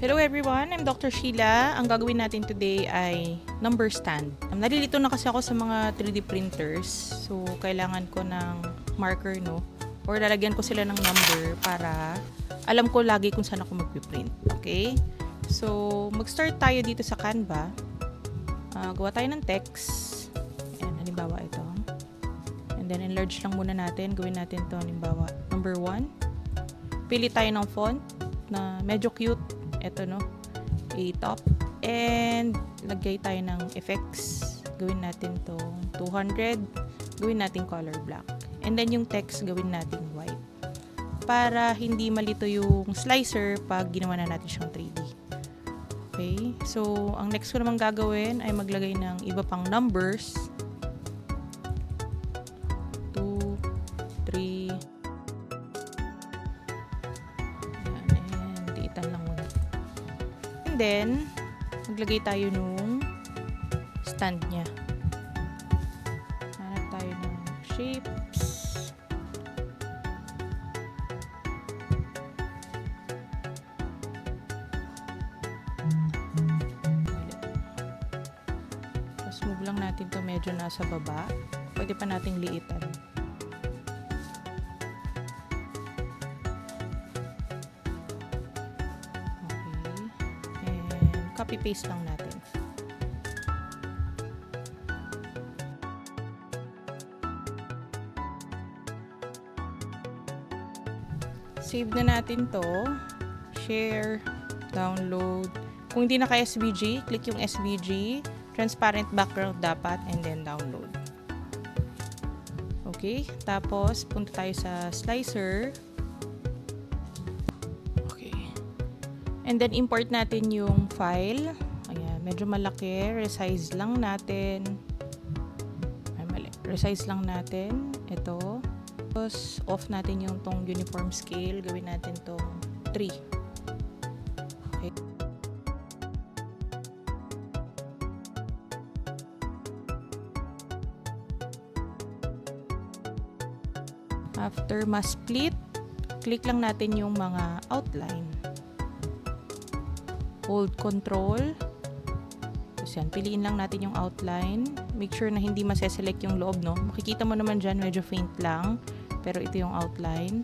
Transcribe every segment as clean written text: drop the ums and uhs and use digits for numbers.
Hello everyone, I'm Dr. Sheila. Ang gagawin natin today ay number stand. Nalilito na kasi ako sa mga 3D printers. So, kailangan ko ng marker, no? Or lalagyan ko sila ng number para alam ko lagi kung saan ako magpiprint. Okay? So, mag-start tayo dito sa Canva. Gawa tayo ng text. Ayan, halimbawa ito. And then, enlarge lang muna natin. Gawin natin ito, halimbawa, number 1. Pili tayo ng font na medyo cute. Ito, no? A-top. And, lagay tayo ng effects. Gawin natin tong 200. Gawin natin color black. And then, yung text, gawin natin white. Para hindi malito yung slicer pag ginawa na natin siyang 3D. Okay? So, ang next ko naman gagawin ay maglagay ng iba pang numbers. 2, 3, then, maglagay tayo nung stand niya. Hanap tayo ng shapes. Tapos move lang natin to medyo nasa baba. Pwede pa nating liitan. Copy-paste lang natin. Save na natin to. Share, download. Kung hindi na kaya SVG, click yung SVG. Transparent background dapat and then download. Okay, tapos punta tayo sa slicer. And then, import natin yung file. Ayan, medyo malaki. Resize lang natin. Ay, mali. Resize lang natin. Ito. Tapos, off natin yung tong uniform scale. Gawin natin tong 3. Okay. After ma-split, click lang natin yung mga outline. Hold control. Tapos yan, piliin lang natin yung outline. Make sure na hindi maseselect yung loob, no? Makikita mo naman dyan, medyo faint lang. Pero ito yung outline.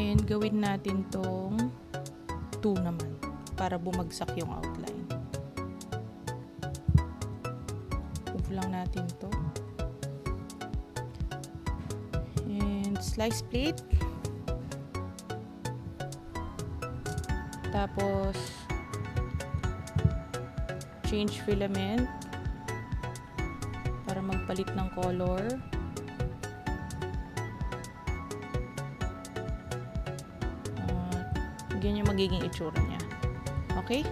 And gawin natin tong 2 naman. Para bumagsak yung outline. Move lang natin to. Slice plate. Tapos change filament para magpalit ng color. Ganyan yung magiging itsura niya. Okay?